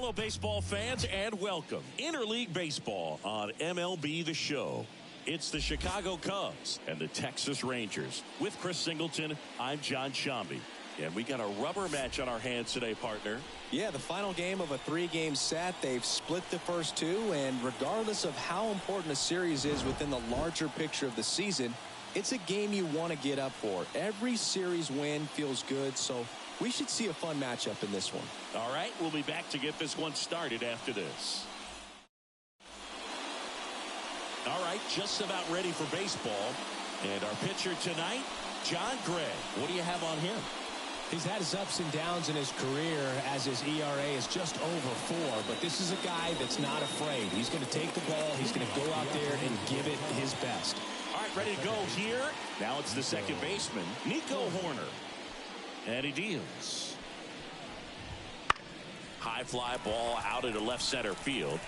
Hello, baseball fans, and welcome. Interleague Baseball on MLB The Show. It's the Chicago Cubs and the Texas Rangers. With Chris Singleton, I'm John Shambi. And we got a rubber match on our hands today, partner. Yeah, the final game of a three-game set. They've split the first two, and regardless of how important a series is within the larger picture of the season, it's a game you want to get up for. Every series win feels good, so we should see a fun matchup in this one. All right, we'll be back to get this one started after this. All right, just about ready for baseball. And our pitcher tonight, John Gray. What do you have on him? He's had his ups and downs in his career as his ERA is just over 4. But this is a guy that's not afraid. He's going to take the ball. He's going to go out there and give it his best. All right, ready to go here. Now it's the second baseman, Nico Horner. And he deals. High fly ball out into left center field.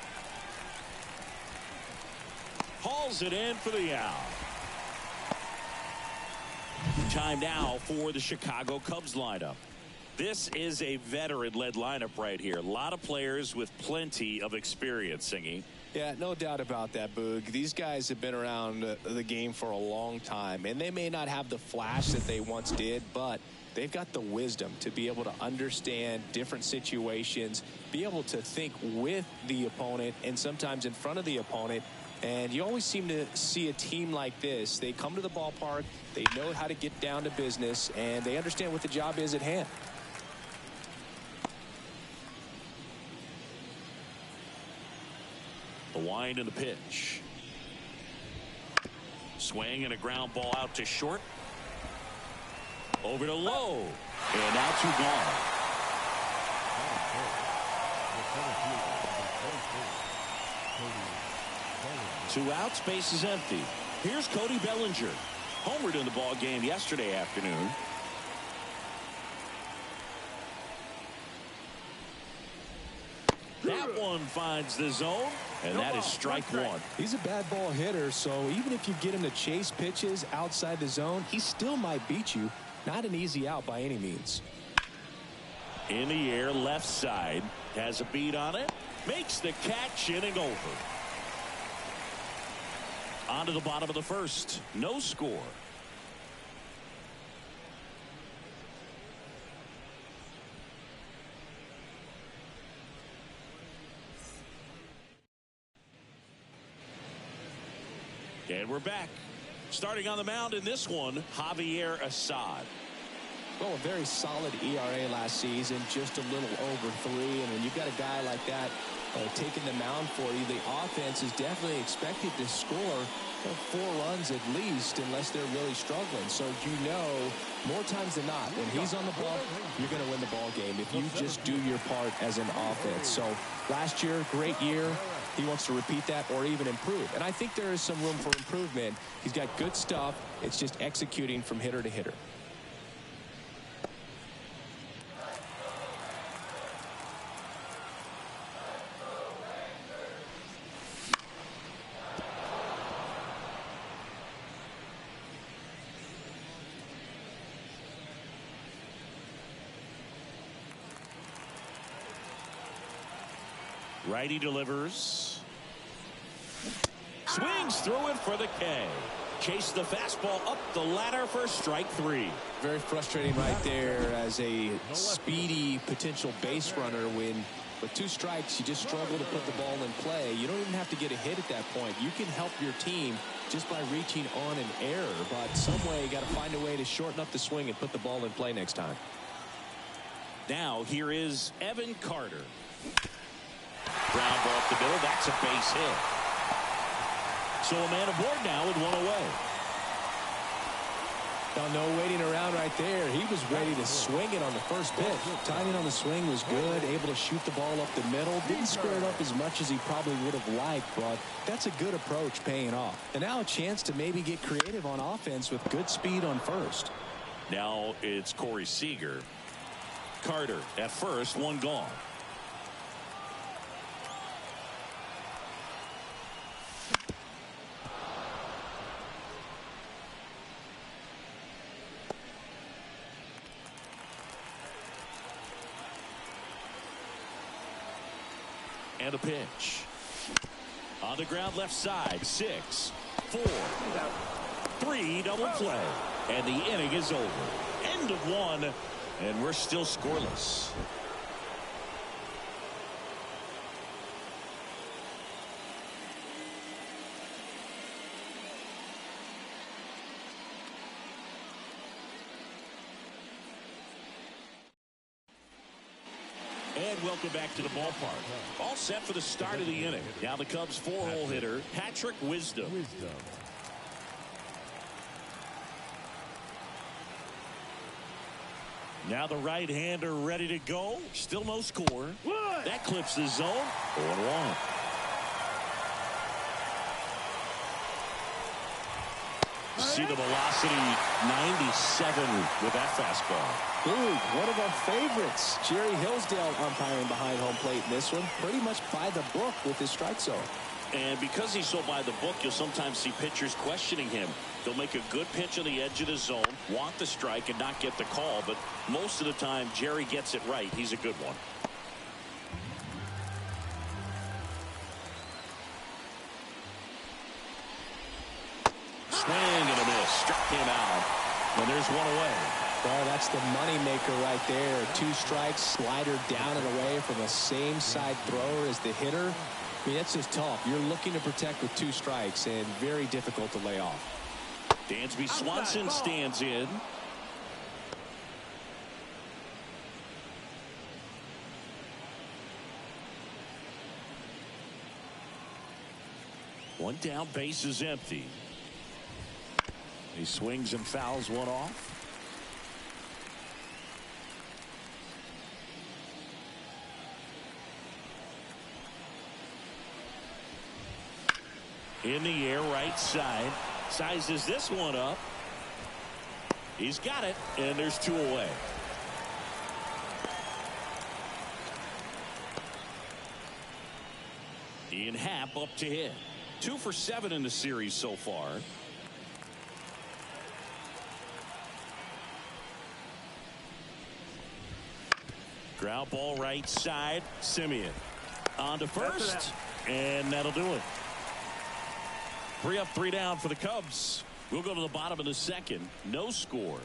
Hauls it in for the out. Time now for the Chicago Cubs lineup. This is a veteran-led lineup right here. A lot of players with plenty of experience, Singy. Yeah, no doubt about that, Boog. These guys have been around the game for a long time, and they may not have the flash that they once did, but they've got the wisdom to be able to understand different situations, be able to think with the opponent and sometimes in front of the opponent. And you always seem to see a team like this. They come to the ballpark, they know how to get down to business, and they understand what the job is at hand. The wind and the pitch. Swing and a ground ball out to short. Over to low. And now 2 gone. 2 outs, base is empty. Here's Cody Bellinger. Homered in the ball game yesterday afternoon. That one finds the zone, and that is strike 1. He's a bad ball hitter, so even if you get him to chase pitches outside the zone, he still might beat you. Not an easy out by any means. In the air, left side. Has a beat on it. Makes the catch, inning over. On to the bottom of the first. No score. And we're back. Starting on the mound in this one, Javier Assad. Well, a very solid ERA last season, just a little over 3. And when you've got a guy like that taking the mound for you, the offense is definitely expected to score 4 runs at least, unless they're really struggling. So more times than not, when he's on the ball, you're going to win the ball game if you just do your part as an offense. So last year, great year. He wants to repeat that or even improve. And I think there is some room for improvement. He's got good stuff. It's just executing from hitter to hitter. Righty delivers. Swings through it for the K. Chase the fastball up the ladder for strike 3. Very frustrating right there as a speedy potential base runner when with 2 strikes you just struggle to put the ball in play. You don't even have to get a hit at that point. You can help your team just by reaching on an error, but some way you got to find a way to shorten up the swing and put the ball in play next time. Now here is Evan Carter. Ground ball up the middle. That's a base hit. So a man aboard now with 1 away. Now, no waiting around right there. He was ready to swing it on the first pitch. Timing on the swing was good. Able to shoot the ball up the middle. Didn't square it up as much as he probably would have liked, but that's a good approach paying off. And now a chance to maybe get creative on offense with good speed on first. Now it's Corey Seager. Carter at first, 1 gone. And a pitch. On the ground left side. 6, 4, 3, double play. And the inning is over. End of one. And we're still scoreless. And welcome back to the ballpark. All set for the start of the inning. Now the Cubs 4-hole hitter, Patrick Wisdom. Now the right-hander ready to go. Still no score. That clips the zone. 0-1. See the velocity 97 with that fastball. Dude, one of our favorites. Jerry Hillsdale umpiring behind home plate in this one. Pretty much by the book with his strike zone. And because he's so by the book, you'll sometimes see pitchers questioning him. They'll make a good pitch on the edge of the zone, want the strike, and not get the call. But most of the time, Jerry gets it right. He's a good one. Swing and a miss. Struck him out. And there's one away. Well, that's the money maker right there. 2 strikes, slider down and away from the same side thrower as the hitter. I mean, that's just tough. You're looking to protect with 2 strikes and very difficult to lay off. Dansby Swanson stands in. One down, base is empty. He swings and fouls one off. In the air, right side. Sizes this one up. He's got it, and there's 2 away. Ian Happ up to hit. 2 for 7 in the series so far. Ground ball right side. Simeon on to first, and that'll do it. 3 up, 3 down for the Cubs. We'll go to the bottom of the second. No score.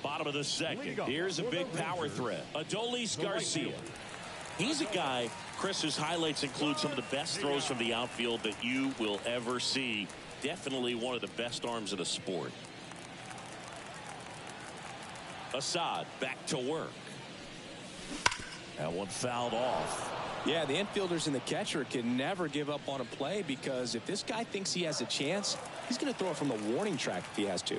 Bottom of the second. Here's a big power threat. Adolis Garcia. He's a guy, Chris's highlights include some of the best throws from the outfield that you will ever see. Definitely one of the best arms of the sport. Assad back to work. That one fouled off. Yeah, the infielders and the catcher can never give up on a play because if this guy thinks he has a chance, he's going to throw it from the warning track if he has to.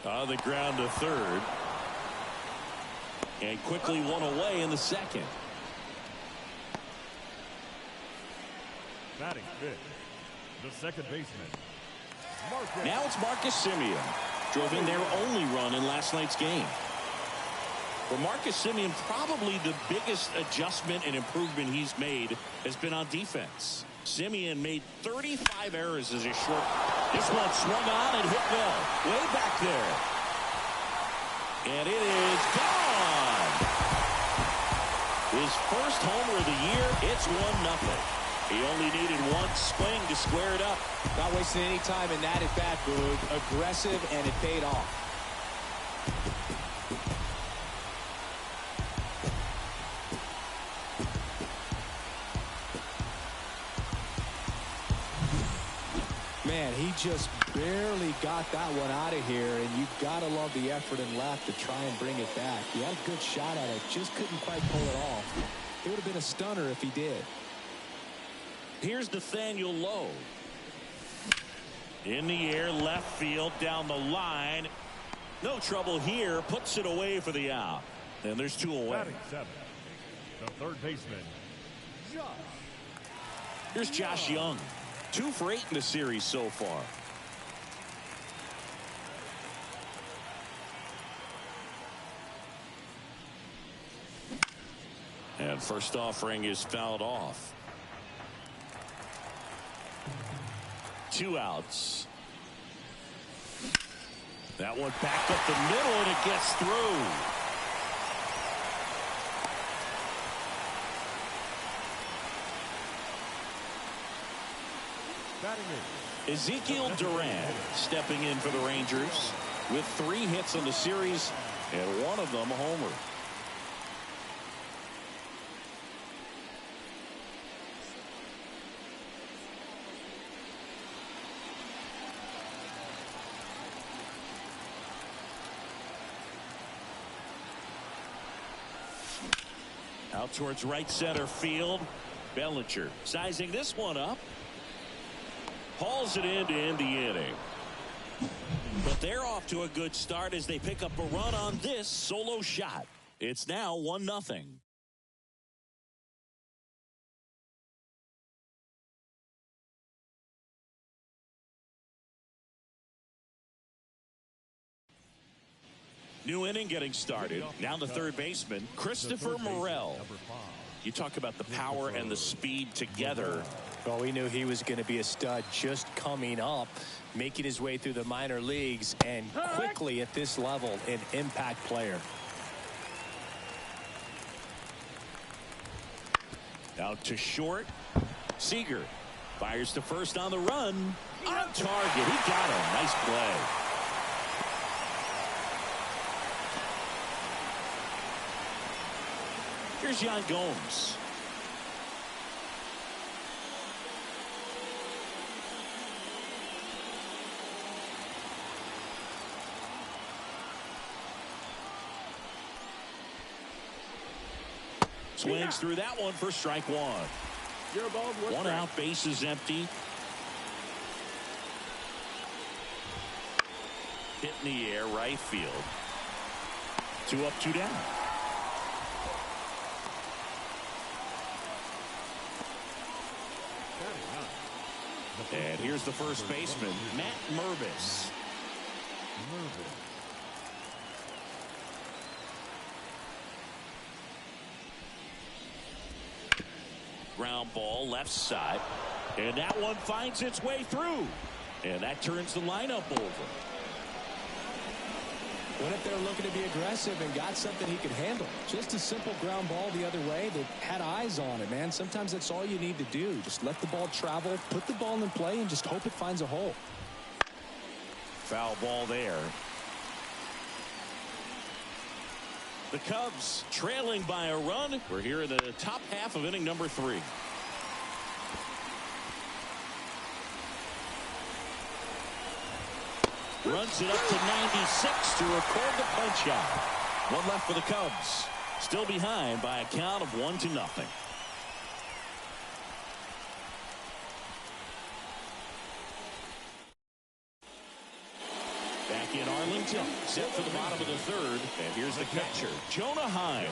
On the ground to third. And quickly one away in the second. Batting fifth, the second baseman. Now it's Marcus Simeon. Drove in their only run in last night's game. For Marcus Simeon, probably the biggest adjustment and improvement he's made has been on defense. Simeon made 35 errors as a short. This one swung on and hit well. Way back there. And it is gone. His first homer of the year. It's 1-0. He only needed one swing to square it up. Not wasting any time in that at bat, Boog. Aggressive, and it paid off. Man, he just barely got that one out of here, and you've got to love the effort and left to try and bring it back. He had a good shot at it, just couldn't quite pull it off. It would have been a stunner if he did. Here's Nathaniel Lowe. In the air, left field, down the line. No trouble here. Puts it away for the out. And there's 2 away. Batting seventh, the third baseman, Josh. Here's Josh Young. 2 for 8 in the series so far. And first offering is fouled off. 2 outs. That one back up the middle, and it gets through. Ezekiel Duran stepping in for the Rangers with 3 hits on the series, and 1 of them a homer. Out towards right center field. Bellinger sizing this one up. Hauls it in to end the inning. But they're off to a good start as they pick up a run on this solo shot. It's now 1-0. New inning getting started. Now the third baseman, Christopher Morel. You talk about the power and the speed together. Well, we knew he was going to be a stud just coming up, making his way through the minor leagues, and quickly at this level, an impact player. Out to short. Seager fires to first on the run. On target. He got him. Nice play. Here's Yan Gomes. Swings through that one for strike 1. 1 out, base is empty. Hit in the air, right field. 2 up, 2 down. And here's the first baseman, Matt Mervis. Ground ball left side. And that one finds its way through. And that turns the lineup over. What if they're looking to be aggressive and got something he could handle? Just a simple ground ball the other way. They had eyes on it, man. Sometimes that's all you need to do. Just let the ball travel, put the ball in play, and just hope it finds a hole. Foul ball there. The Cubs trailing by a run. We're here in the top half of inning number 3. Runs it up to 96 to record the punch out. 1 left for the Cubs. Still behind by a count of 1-0. Back in Arlington, set for the bottom of the 3rd. And here's the catcher, Jonah Heim.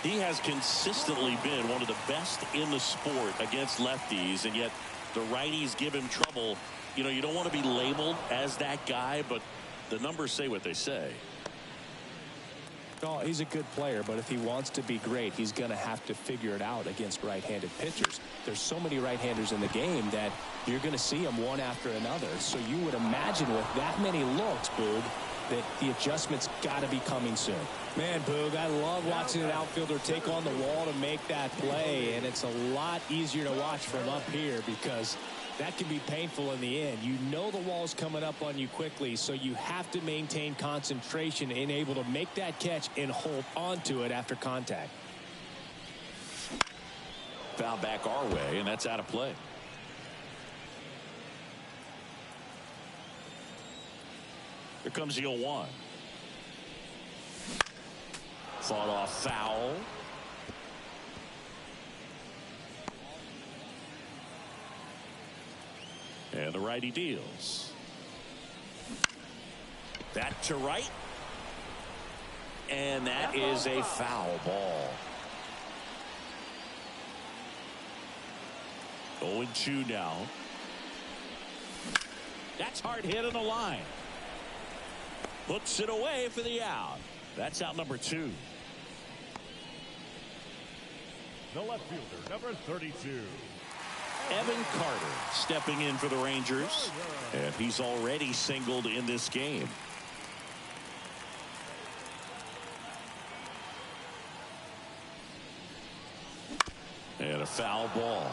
He has consistently been one of the best in the sport against lefties, and yet the righties give him trouble. You know, you don't want to be labeled as that guy, but the numbers say what they say. Oh, he's a good player, but if he wants to be great, he's going to have to figure it out against right-handed pitchers. There's so many right-handers in the game that you're going to see them one after another. So you would imagine with that many looks, Boog, that the adjustment's got to be coming soon. Man, Boog, I love watching an outfielder take on the wall to make that play, and it's a lot easier to watch from up here because that can be painful in the end. You know the wall's coming up on you quickly, so you have to maintain concentration and able to make that catch and hold onto it after contact. Foul back our way, and that's out of play. Here comes the 0-1. Fought off foul. And the righty deals. That to right. And that is a foul ball. 0-2 now. That's hard hit on the line. Puts it away for the out. That's out number 2. The left fielder, number 32. Evan Carter stepping in for the Rangers, and he's already singled in this game. And a foul ball.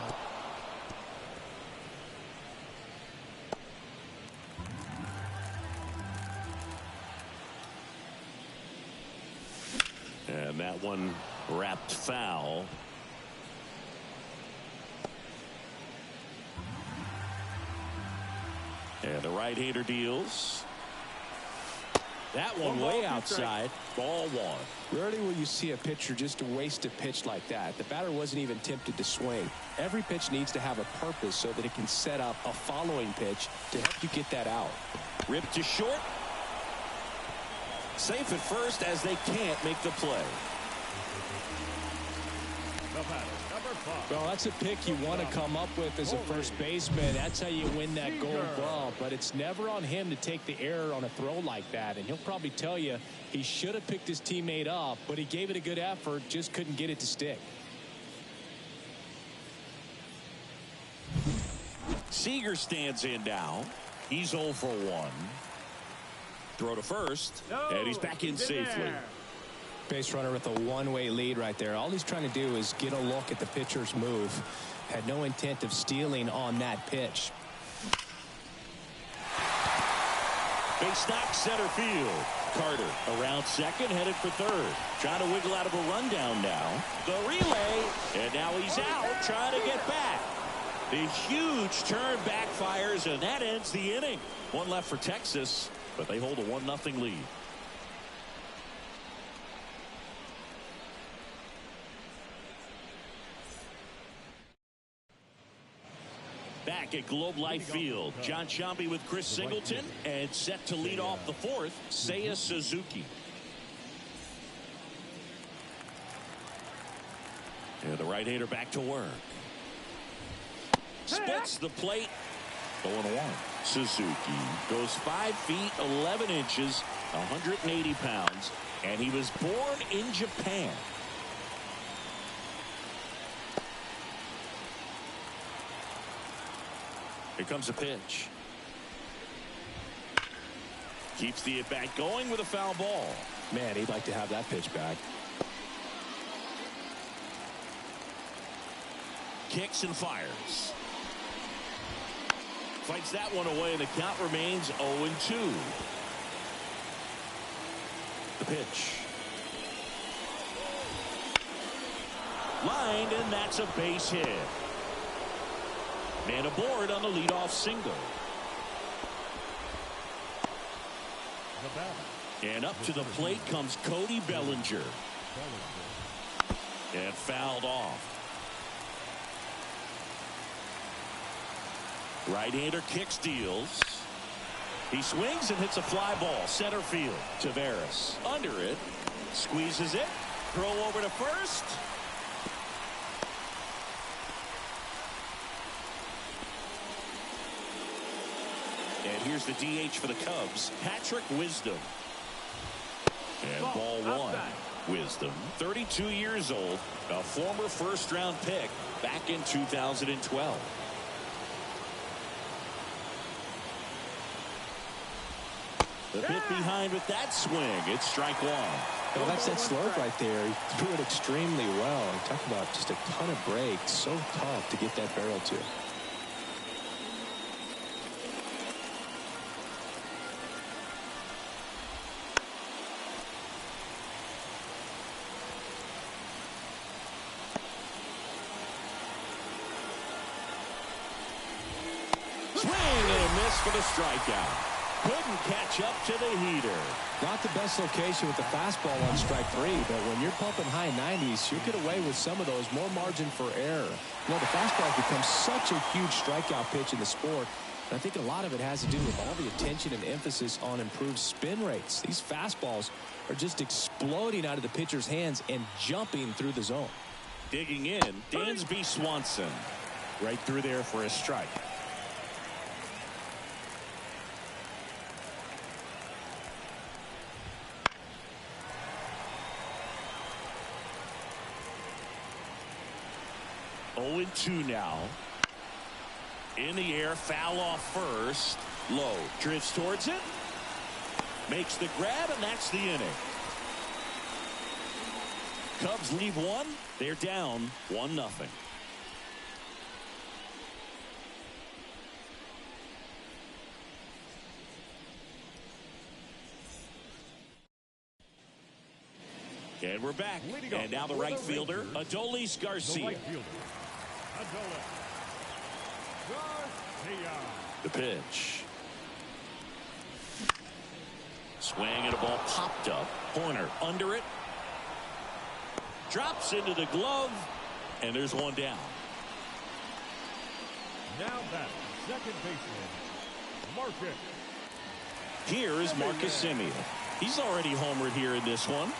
And that one wrapped foul. And the right-hander deals. That one way outside. Ball one. Rarely will you see a pitcher just waste a pitch like that. The batter wasn't even tempted to swing. Every pitch needs to have a purpose so that it can set up a following pitch to help you get that out. Ripped to short. Safe at first as they can't make the play. Well, that's a pick you want to come up with as a first baseman. That's how you win that gold glove. But it's never on him to take the error on a throw like that. And he'll probably tell you he should have picked his teammate up, but he gave it a good effort, just couldn't get it to stick. Seager stands in now. He's 0 for 1. Throw to first, and he's back in safely. Base runner with a one-way lead right there. All he's trying to do is get a look at the pitcher's move. Had no intent of stealing on that pitch. Base knock center field. Carter around second, headed for third. Trying to wiggle out of a rundown now. The relay, and now he's out, trying to get back. The huge turn backfires, and that ends the inning. One left for Texas, but they hold a 1-0 lead. Back at Globe Life Field, John Sciambi with Chris Singleton, and set to lead off the fourth, Seiya Suzuki. And the right-hander back to work. Splits the plate. 0-1. Suzuki goes 5 feet 11 inches, 180 pounds, and he was born in Japan. Here comes a pitch. Keeps the at-bat going with a foul ball. Man, he'd like to have that pitch back. Kicks and fires. Fights that one away, and the count remains 0-2. The pitch. Lined, and that's a base hit. Man aboard on the leadoff single. And up to the plate comes Cody Bellinger. And fouled off. Right-hander kicks, deals. He swings and hits a fly ball. Center field. Taveras under it. Squeezes it. Throw over to first. And here's the DH for the Cubs, Patrick Wisdom. And ball one. Wisdom, 32 years old, a former first-round pick back in 2012. The bit behind with that swing. It's strike one. Well, that's that slurve right there. He threw it extremely well. Talk about just a ton of breaks. So tough to get that barrel to. Swing and a miss for the strikeout. Couldn't catch up to the heater. Not the best location with the fastball on strike three, but when you're pumping high 90s, you get away with some of those, more margin for error. You know, the fastball becomes such a huge strikeout pitch in the sport, and I think a lot of it has to do with all the attention and emphasis on improved spin rates. These fastballs are just exploding out of the pitcher's hands and jumping through the zone. Digging in, Dansby Swanson. Right through there for a strike. Oh, 0-2 now. In the air, foul off first. Low, drifts towards it. Makes the grab, and that's the inning. Cubs leave one. They're down 1-0. And we're back. And now the right fielder, Adolis Garcia. The pitch. Swing and a ball popped up. Corner under it. Drops into the glove. And there's one down. Now back, second baseman, Marcus. Here is Marcus Semien. He's already homered here in this one.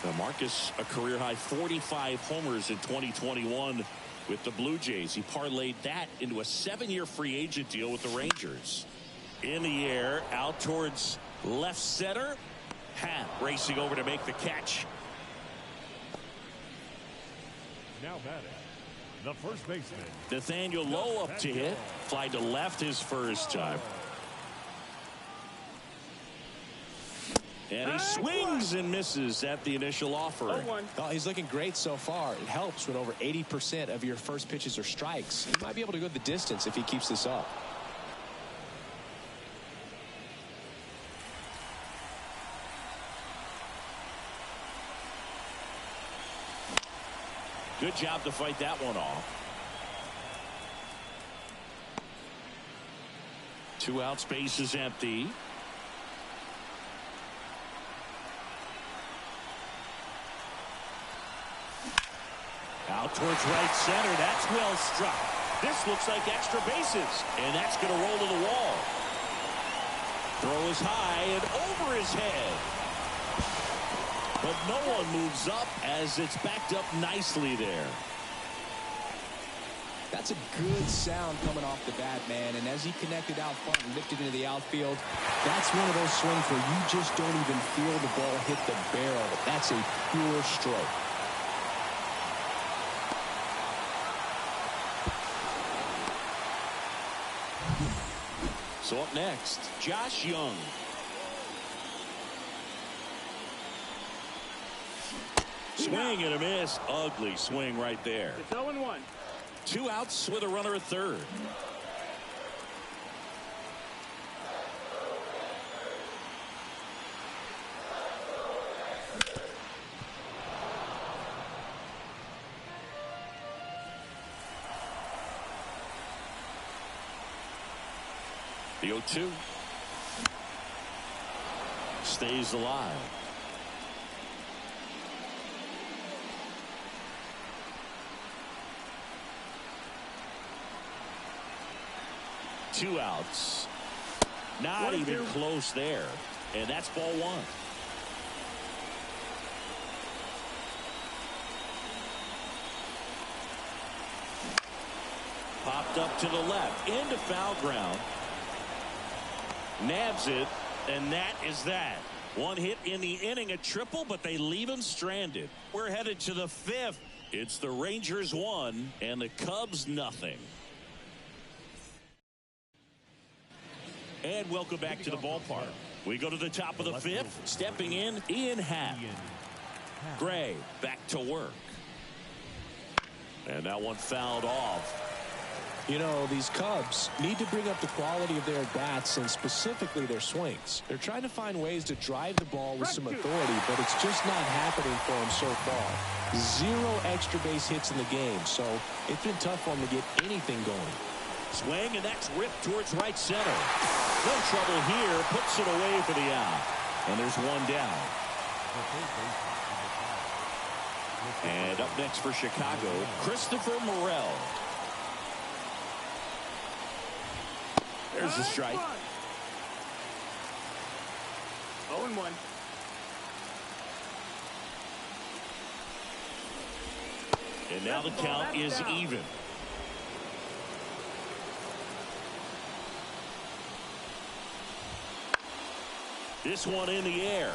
Now Marcus, a career-high 45 homers in 2021 with the Blue Jays. He parlayed that into a 7-year free agent deal with the Rangers. In the air, out towards left center. Happ racing over to make the catch. Now batting, the first baseman, Nathaniel Lowe up to hit. Fly to left his first time. And he swings and misses at the initial offering. Oh, he's looking great so far. It helps when over 80% of your first pitches are strikes. He might be able to go the distance if he keeps this up. Good job to fight that one off. 2 out, space is empty. Out towards right center. That's well struck. This looks like extra bases. And that's going to roll to the wall. Throw is high and over his head. But no one moves up as it's backed up nicely there. That's a good sound coming off the bat, man. And as he connected out front and lifted into the outfield, that's one of those swings where you just don't even feel the ball hit the barrel. That's a pure stroke. So up next, Josh Young. Swing and a miss. Ugly swing right there. It's 0-1. 2 outs with a runner at third. The 0-2 stays alive. Two outs. Not even close there. And that's ball one. Popped up to the left. Into foul ground. Nabs it. And that is that. One hit in the inning, a triple, but they leave him stranded. We're headed to the 5th. It's the Rangers 1 and the Cubs nothing. And welcome back to the ballpark. We go to the top of the 5th. Stepping in, Ian Happ. Gray back to work. And that one fouled off. You know, these Cubs need to bring up the quality of their bats and specifically their swings. They're trying to find ways to drive the ball with some authority, but it's just not happening for them so far. 0 extra base hits in the game, so it's been tough for them to get anything going. Swing, and that's ripped towards right center. No trouble here. Puts it away for the out. And there's one down. And up next for Chicago, Christopher Morel. There's the strike. 0-1. And now the count is even. This one in the air.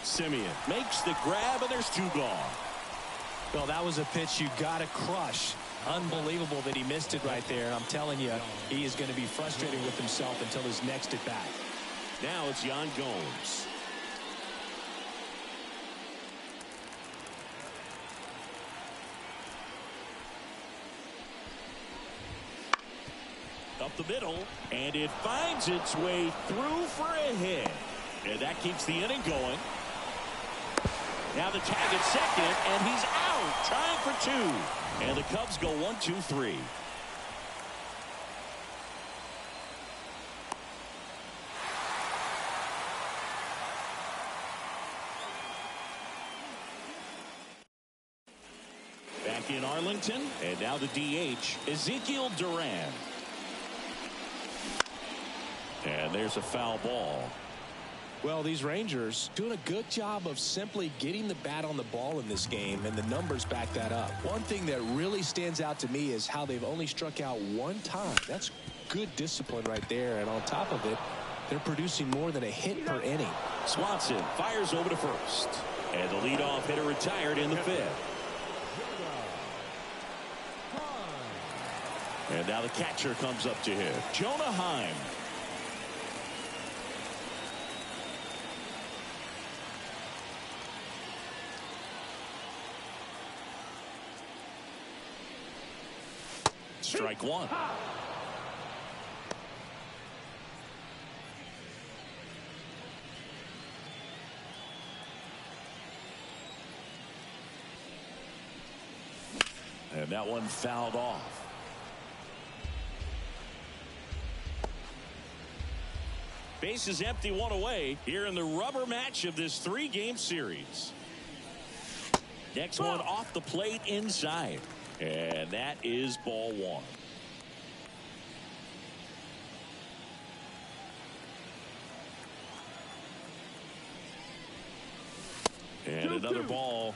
Semien makes the grab, and there's 2 gone. Well, that was a pitch you got to crush. Unbelievable that he missed it right there. And I'm telling you, he is going to be frustrated with himself until his next at bat. Now it's Yan Gomes. Up the middle, and it finds its way through for a hit. And that keeps the inning going. Now the tag at second, and he's out, trying for two. And the Cubs go 1-2-3. Back in Arlington, and now the DH, Ezekiel Duran. And there's a foul ball. Well, these Rangers doing a good job of simply getting the bat on the ball in this game, and the numbers back that up. One thing that really stands out to me is how they've only struck out one time. That's good discipline right there, and on top of it, they're producing more than a hit per inning. Swanson fires over to first, and the leadoff hitter retired in the fifth. And now the catcher comes up to him, Jonah Heim. Strike one. And that one fouled off. Base is empty, one away here in the rubber match of this 3-game series. Next one off the plate inside. And that is ball one. And another ball.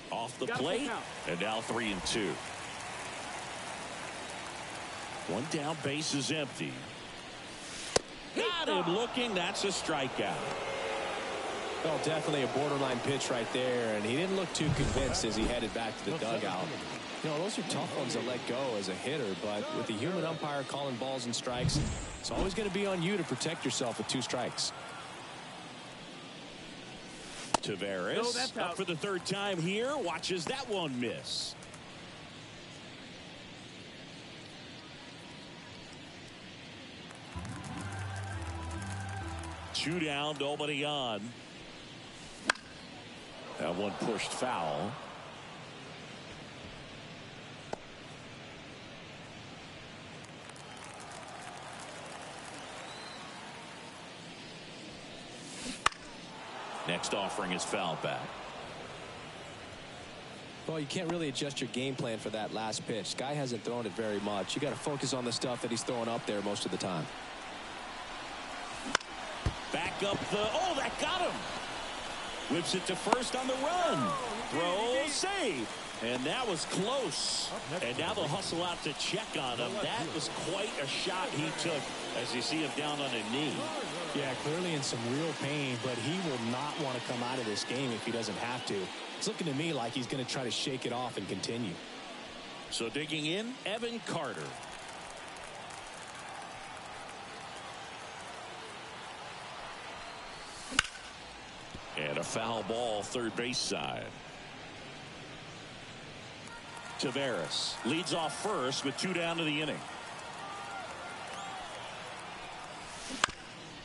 Off the plate. And now 3-2. One down, base is empty. Got him looking. That's a strikeout. Well, definitely a borderline pitch right there, and he didn't look too convinced as he headed back to the dugout. You know, those are tough ones to let go as a hitter, but with the human umpire calling balls and strikes, it's always going to be on you to protect yourself with 2 strikes. Tavares up for the third time here, watches that one miss. Two down, nobody on. That one pushed foul. Next offering is foul back. Well, you can't really adjust your game plan for that last pitch. Guy hasn't thrown it very much. You got to focus on the stuff that he's throwing up there most of the time. Back up the, oh, that got him. Whips it to first on the run. Throw, save. And that was close. And now they'll hustle out to check on him. That was quite a shot he took as you see him down on a knee. Yeah, clearly in some real pain, but he will not want to come out of this game if he doesn't have to. It's looking to me like he's going to try to shake it off and continue. So digging in, Evan Carter. And a foul ball, third base side. Tavares leads off first with 2 down to the inning.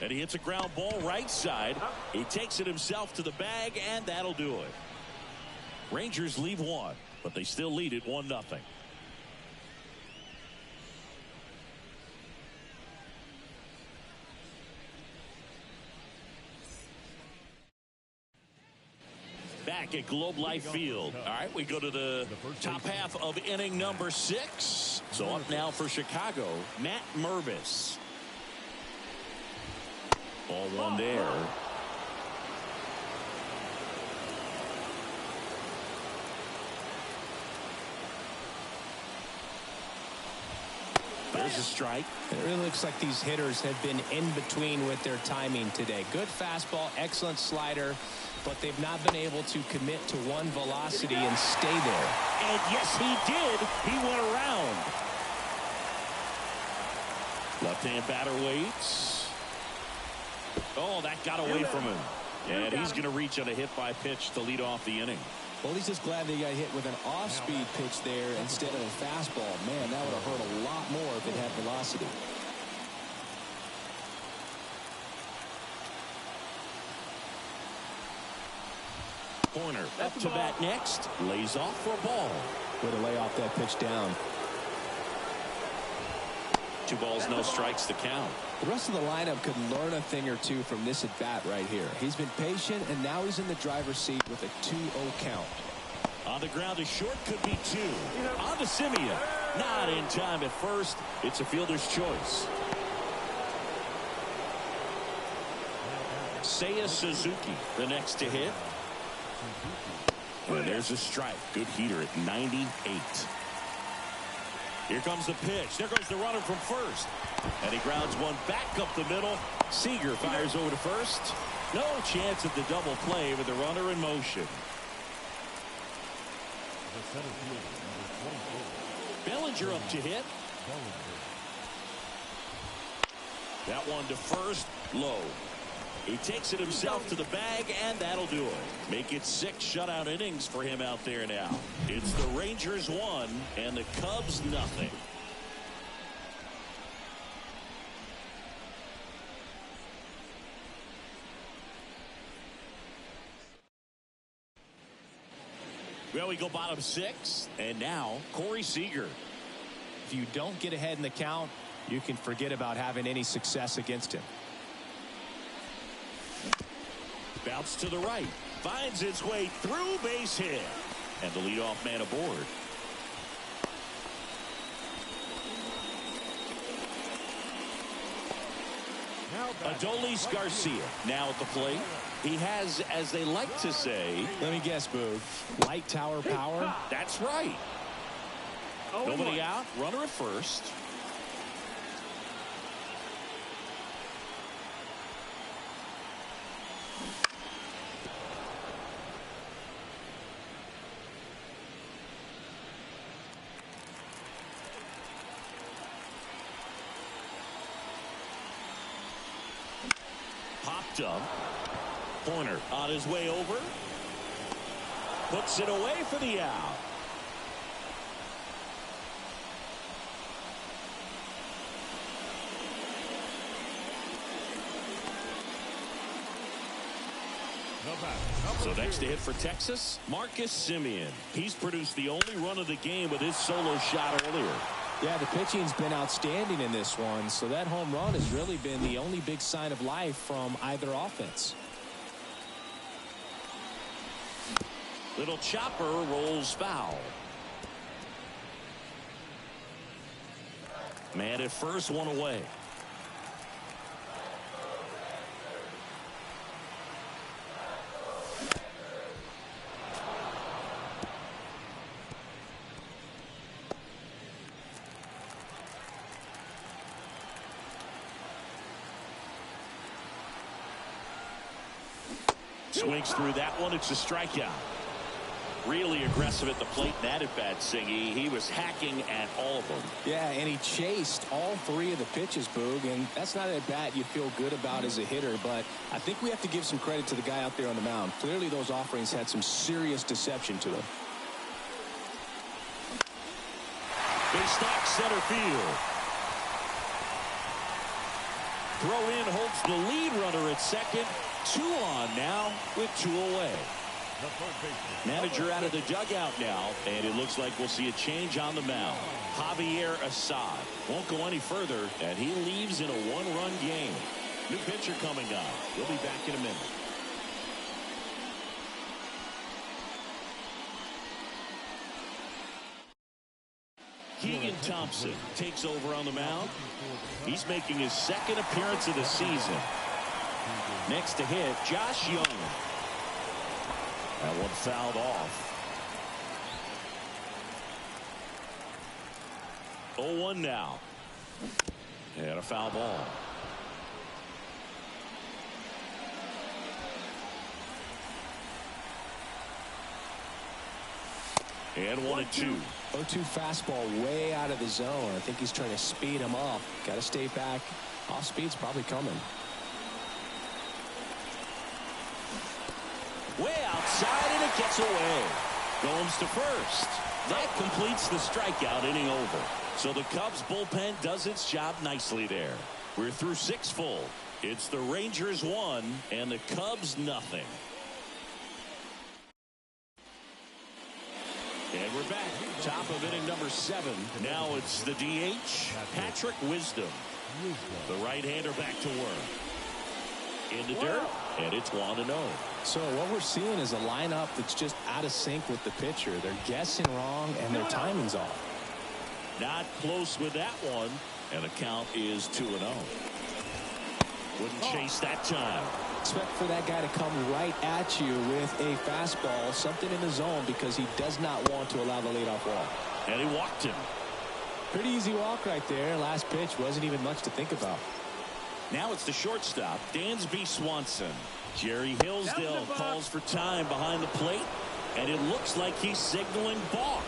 And he hits a ground ball right side. He takes it himself to the bag, and that'll do it. Rangers leave 1, but they still lead it 1-0. Back at Globe Life Field. All right, we go to the top half of inning number 6. So up now for Chicago, Matt Mervis. Ball one there. There's a strike. It really looks like these hitters have been in between with their timing today. Good fastball, excellent slider, but they've not been able to commit to one velocity and stay there. And yes, he did. He went around. Left-hand batter waits. Oh, that got away from him. And he's going to reach on a hit-by-pitch to lead off the inning. Well, he's just glad they got hit with an off-speed pitch there instead of a fastball. Man, that would have hurt a lot more if it had velocity. Corner up to bat next. Lays off for a ball. Way to lay off that pitch down. 2 balls, no strikes to count. The rest of the lineup could learn a thing or two from this at bat right here. He's been patient, and now he's in the driver's seat with a 2-0 count. On the ground to short, could be 2. On to Simeon. Not in time at first. It's a fielder's choice. Seiya Suzuki, the next to hit. And there's a strike. Good heater at 98. Here comes the pitch. There goes the runner from first. And he grounds one back up the middle. Seager fires over to first. No chance at the double play with the runner in motion. Bellinger up to hit. That one to first. Low. He takes it himself to the bag, and that'll do it. Make it 6 shutout innings for him out there now. It's the Rangers 1 and the Cubs nothing. Well, we go bottom 6, and now Corey Seager. If you don't get ahead in the count, you can forget about having any success against him. Bounce to the right. Finds its way through, base hit. And the leadoff man aboard. Adolis Garcia now at the plate. He has, as they like to say, let me guess, Boog, light tower power. That's right. Nobody out. Runner at first. Popped up. Pointer on his way over. Puts it away for the out. So next to hit for Texas, Marcus Simeon. He's produced the only run of the game with his solo shot earlier. Yeah, the pitching's been outstanding in this one, so that home run has really been the only big sign of life from either offense. Little chopper rolls foul. Man at first, one away. Swings through that one. It's a strikeout. Really aggressive at the plate in that at-bat, Singy. He was hacking at all of them. Yeah, and he chased all 3 of the pitches, Boog, and that's not an at-bat you feel good about as a hitter, but I think we have to give some credit to the guy out there on the mound. Clearly those offerings had some serious deception to them. They stack center field. Throw in holds the lead runner at second. 2 on now with 2 away. Manager out of the dugout now, and it looks like we'll see a change on the mound. Javier Assad won't go any further, and he leaves in a 1-run game. New pitcher coming on. We'll be back in a minute. Keegan Thompson takes over on the mound. He's making his 2nd appearance of the season. Next to hit, Josh Young. That one fouled off. 0-1 now. And a foul ball. And 1-2. 0-2 fastball way out of the zone. I think he's trying to speed him up. Got to stay back. Off speed's probably coming. Way outside, and it gets away. Gomes to first. That completes the strikeout, inning over. So the Cubs bullpen does its job nicely there. We're through 6 full. It's the Rangers 1 and the Cubs nothing. And we're back. Top of inning number 7. Now it's the DH, Patrick Wisdom. The right-hander back to work. In the dirt, and it's 1-0. So what we're seeing is a lineup that's just out of sync with the pitcher. They're guessing wrong, and their timing's off. Not close with that one, and the count is 2-0. Wouldn't chase that time. Expect for that guy to come right at you with a fastball, something in the zone, because he does not want to allow the leadoff walk. And he walked him. Pretty easy walk right there. Last pitch wasn't even much to think about. Now it's the shortstop, Dansby Swanson. Jerry Hillsdale calls for time behind the plate, and it looks like he's signaling balk.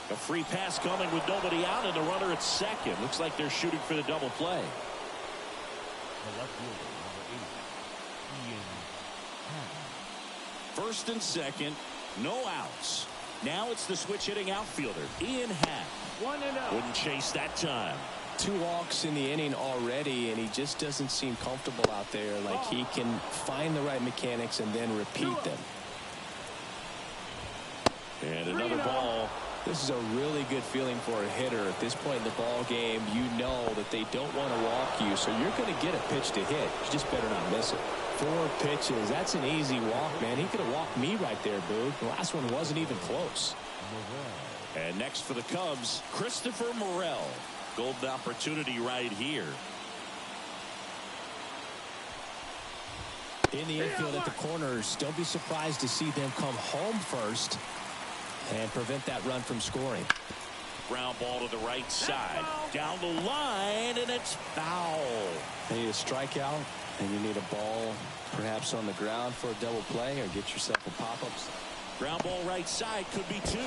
A free pass coming with nobody out, and the runner at second. Looks like they're shooting for the double play. The left fielder, number 8, Ian Happ. First and second, no outs. Now it's the switch hitting outfielder, Ian Happ. 1-0. Wouldn't chase that time. 2 walks in the inning already, and he just doesn't seem comfortable out there. Like he can find the right mechanics and then repeat them. And another ball. This is a really good feeling for a hitter. At this point in the ball game, you know that they don't want to walk you, so you're going to get a pitch to hit. You just better not miss it. 4 pitches. That's an easy walk, man. He could have walked me right there, Boog. The last one wasn't even close. And next for the Cubs, Christopher Morel. Golden opportunity right here. In the infield at the corners, don't be surprised to see them come home first and prevent that run from scoring. Ground ball to the right side. Down the line, and it's foul. You need a strikeout, and you need a ball perhaps on the ground for a double play, or get yourself a pop-ups. Ground ball right side could be 2.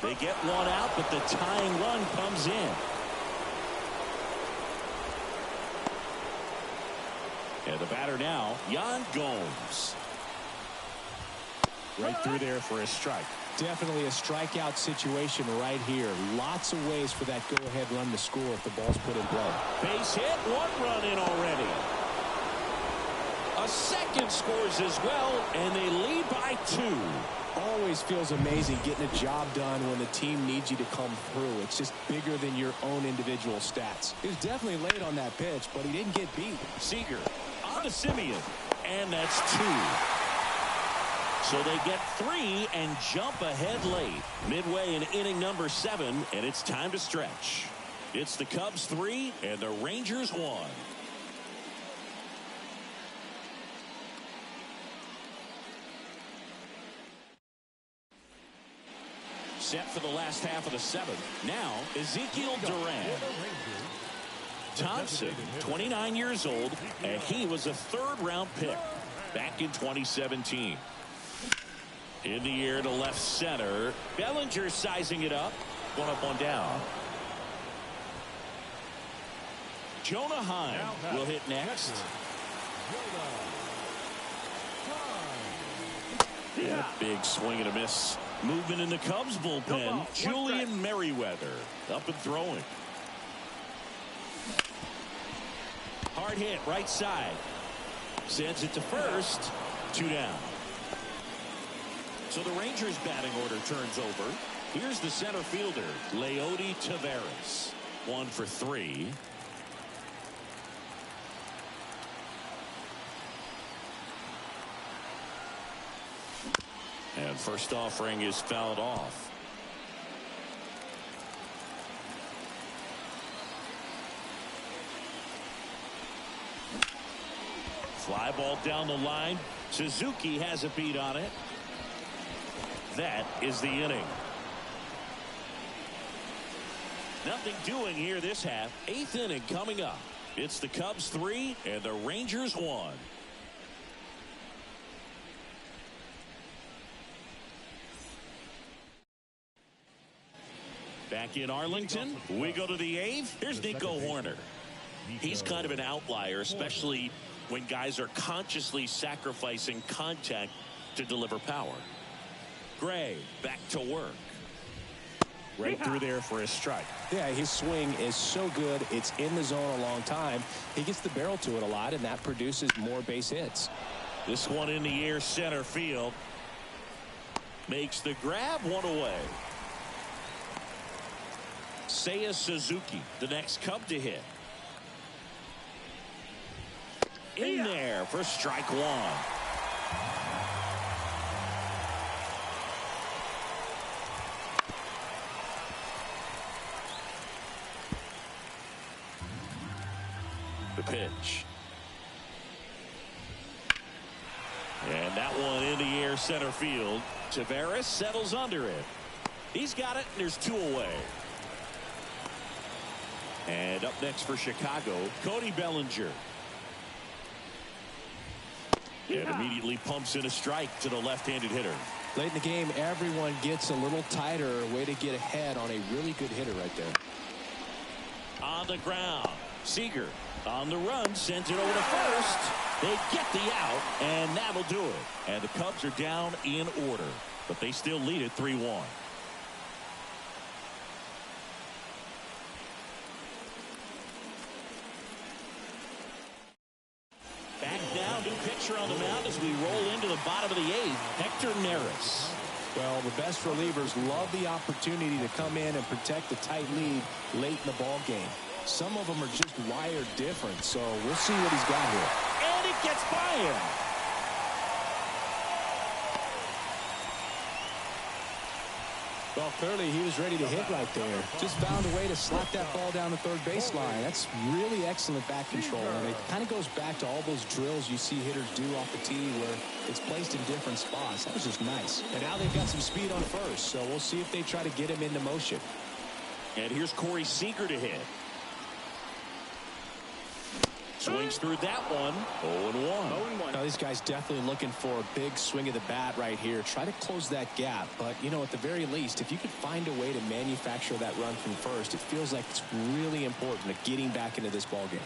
They get 1 out, but the tying run comes in. And the batter now, Yan Gomes. Right through there for a strike. Definitely a strikeout situation right here. Lots of ways for that go-ahead run to score if the ball's put in play. Base hit, 1 run in already. A second scores as well, and they lead by 2. Always feels amazing getting a job done when the team needs you to come through. It's just bigger than your own individual stats. He was definitely late on that pitch, but he didn't get beat. Seager on to Simeon, and that's 2. So they get 3 and jump ahead late. Midway in inning number 7, and it's time to stretch. It's the Cubs 3 and the Rangers 1. Set for the last half of the 7th. Now, Ezekiel Duran. Thompson, 29 years old, and he was a 3rd-round pick back in 2017. In the air to left center. Bellinger sizing it up. 1 up, 1 down. Jonah Heim will hit next. Yeah, big swing and a miss. Movement in the Cubs bullpen. Julian Merriweather up and throwing. Hard hit right side. Sends it to first. 2 down. So the Rangers batting order turns over. Here's the center fielder, Leody Taveras. 1 for 3. And first offering is fouled off. Fly ball down the line. Suzuki has a beat on it. that is the inning. Nothing doing here this half. 8th inning coming up. It's the Cubs 3 and the Rangers 1. Back in Arlington, we go to the 8th. Here's Nico Horner. He's kind of an outlier, especially when guys are consciously sacrificing contact to deliver power. Gray back to work. Right through there for a strike. Yeah, his swing is so good. It's in the zone a long time. He gets the barrel to it a lot, and that produces more base hits. This one in the air, center field. Makes the grab, one away. Seiya Suzuki, the next Cub to hit. In there for strike one. The pitch. And that one in the air, center field. Tavares settles under it. He's got it, and there's 2 away. And up next for Chicago, Cody Bellinger. And immediately pumps in a strike to the left-handed hitter. Late in the game, everyone gets a little tighter. Way to get ahead on a really good hitter right there. On the ground, Seager on the run, sends it over to first. They get the out, and that'll do it. And the Cubs are down in order, but they still lead it 3-1. Back now, new pitcher on the mound as we roll into the bottom of the 8th, Hector Neris. Well, the best relievers love the opportunity to come in and protect the tight lead late in the ball game. Some of them are just wired different, so we'll see what he's got here. And it gets by him. Well, clearly he was ready to hit right there. Just found a way to slap that ball down the third baseline. That's really excellent back control, and it kind of goes back to all those drills you see hitters do off the tee where it's placed in different spots. That was just nice. And now they've got some speed on first, so we'll see if they try to get him into motion. And here's Corey Seager to hit. Swings through that one. 0-1. Now, this guy's definitely looking for a big swing of the bat right here. Try to close that gap. But, you know, at the very least, if you could find a way to manufacture that run from first, it feels like it's really important to getting back into this ball game.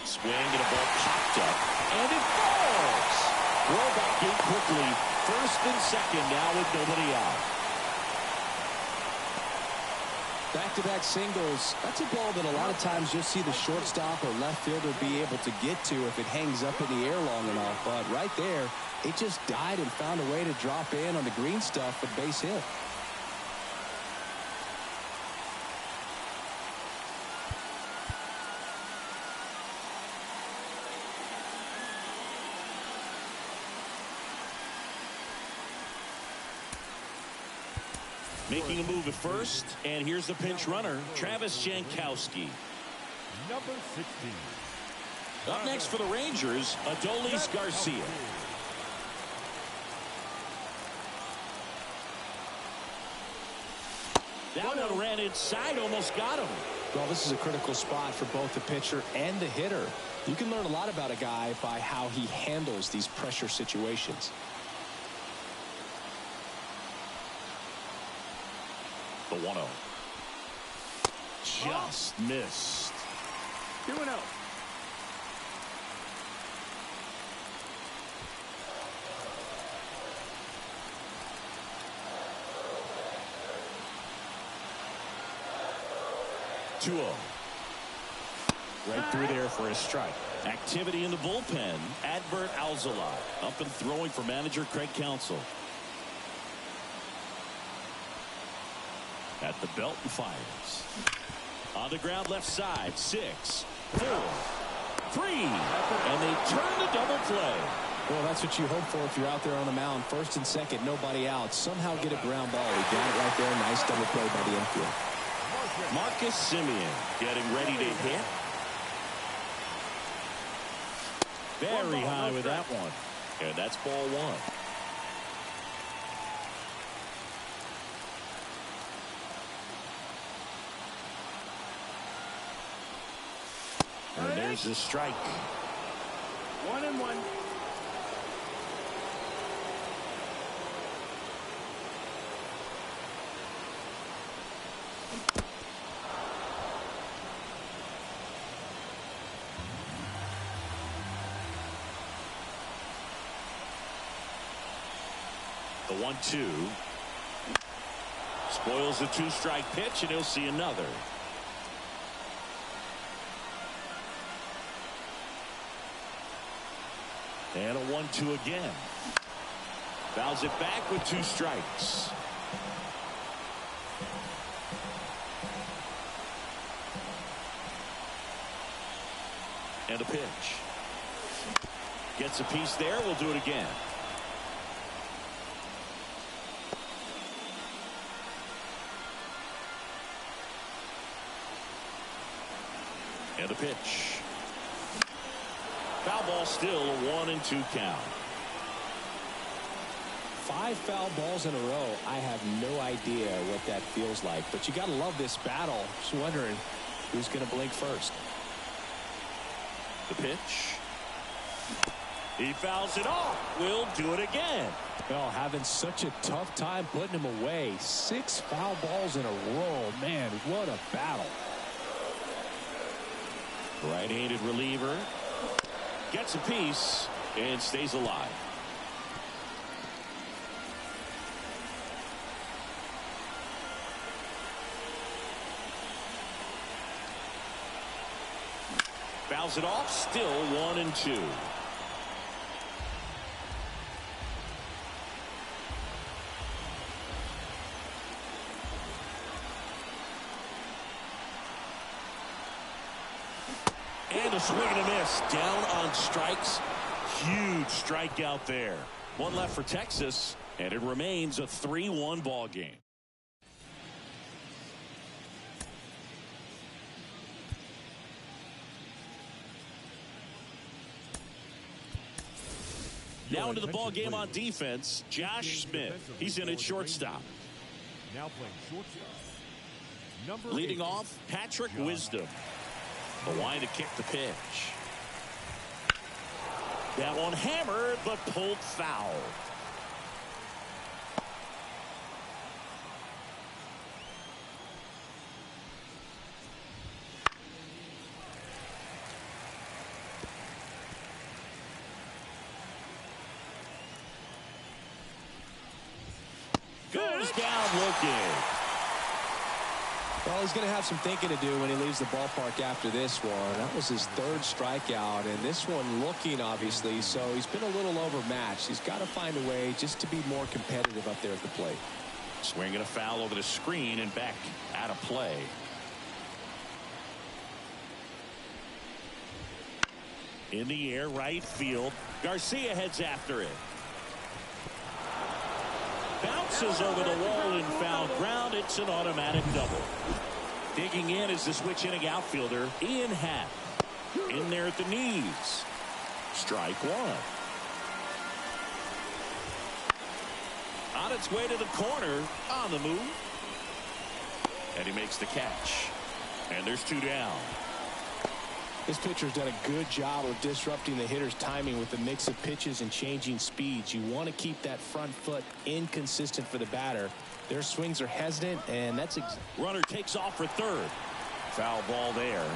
Swing and a ball popped up. And it falls. Throw back in quickly. First and second now with nobody out. Back-to-back singles. That's a ball that a lot of times you'll see the shortstop or left fielder be able to get to if it hangs up in the air long enough. But right there, it just died and found a way to drop in on the green stuff for base hit. Making a move at first, and here's the pinch runner, Travis Jankowski. Number 16. Up next for the Rangers, Adolis Garcia. That one ran inside, almost got him. Well, this is a critical spot for both the pitcher and the hitter. You can learn a lot about a guy by how he handles these pressure situations. The 1-0. Just missed. 2-0. Right through there for a strike. Activity in the bullpen. Adbert Alzolay up and throwing for manager Craig Counsell. At the belt and fires. On the ground left side. 6, 4, 3. And they turn the double play. Well, that's what you hope for if you're out there on the mound. First and second, nobody out. Somehow get a ground ball. He got it right there. Nice double play by the infield. Marcus Semien getting ready to hit. Very high with that one. And that's ball one. And there's the strike. 1-1. The 1-2. Spoils the 2-strike pitch, and he'll see another. And a 1-2 again. Fouls it back with 2 strikes. And a pitch. Gets a piece there. We'll do it again. And a pitch. Foul ball, still a 1-2 count. 5 foul balls in a row. I have no idea what that feels like, but you got to love this battle. Just wondering who's going to blink first. The pitch. He fouls it off. We'll do it again. Well, having such a tough time putting him away. 6 foul balls in a row. Man, what a battle. Right-handed reliever. Gets a piece and stays alive. Fouls it off. Still 1-2. And a swing and a miss. Down on strikes. Huge strikeout there. One left for Texas, and it remains a 3-1 ball game. Now into the ball game on defense, Josh Smith. He's in at shortstop. Now playing shortstop. Leading off, Patrick Wisdom. The line to kick the pitch. That one hammered, but pulled foul. Goes down looking. Well, he's going to have some thinking to do when he leaves the ballpark after this one. That was his 3rd strikeout, and this one looking, obviously, so he's been a little overmatched. He's got to find a way just to be more competitive up there at the plate. Swinging a foul over the screen and back out of play. In the air, right field. Garcia heads after it. Bounces over the wall in foul ground. It's an automatic double. Digging in is the switch inning outfielder, Ian Happ. In there at the knees. Strike one. On its way to the corner. On the move. And he makes the catch. And there's 2 down. This pitcher's done a good job of disrupting the hitter's timing with the mix of pitches and changing speeds. You want to keep that front foot inconsistent for the batter. Their swings are hesitant, and that's runner takes off for third. Foul ball there.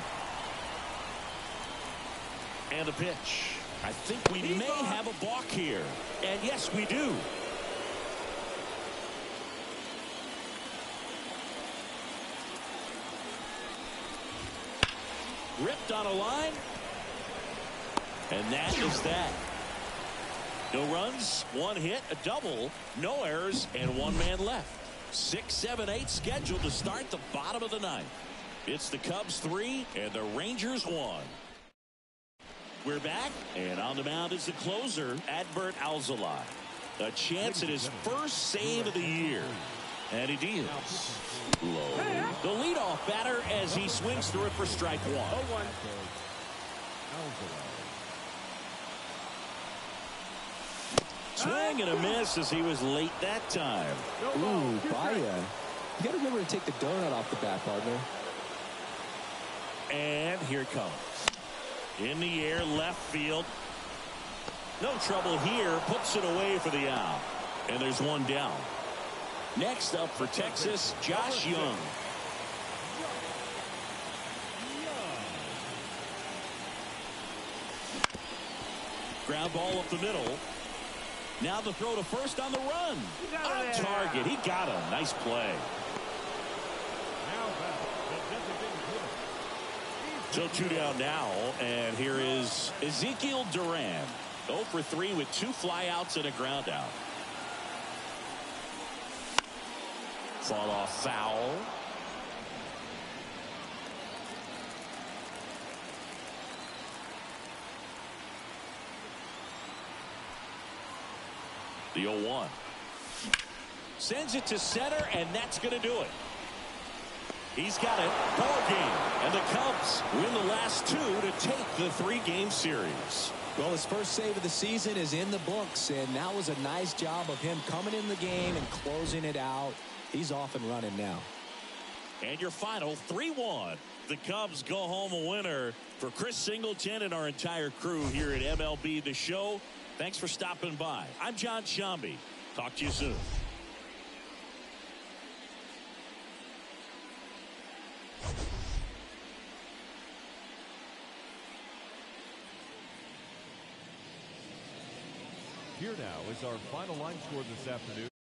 And a pitch. I think we may have a balk here. And yes, we do. Ripped on a line. And that is that. No runs, 1 hit, a double, no errors, and 1 man left. 6, 7, 8 scheduled to start the bottom of the 9th. It's the Cubs 3 and the Rangers 1. We're back, and on the mound is the closer, Adbert Alzolay. A chance at his first save of the year. And it is low. The leadoff batter as he swings through it for strike 1. 0-1. Swing and a miss as he was late that time. Ooh, Baya. You got to remember to take the donut off the bat, partner. And here it comes. In the air, left field. No trouble here. Puts it away for the out. And there's one down. Next up for Texas, Josh Young. Ground ball up the middle. Now the throw to first on the run. On target. He got him. Nice play. So 2 down now, and here is Ezekiel Duran. 0 for 3 with 2 flyouts and a ground out. Fall off foul. The 0-1. Sends it to center, and that's going to do it. He's got it. Ball game. And the Cubs win the last 2 to take the 3-game series. Well, his first save of the season is in the books, and that was a nice job of him coming in the game and closing it out. He's off and running now. And your final 3-1. The Cubs go home a winner. For Chris Singleton and our entire crew here at MLB The Show, thanks for stopping by. I'm John Shambi. Talk to you soon. Here now is our final line score this afternoon.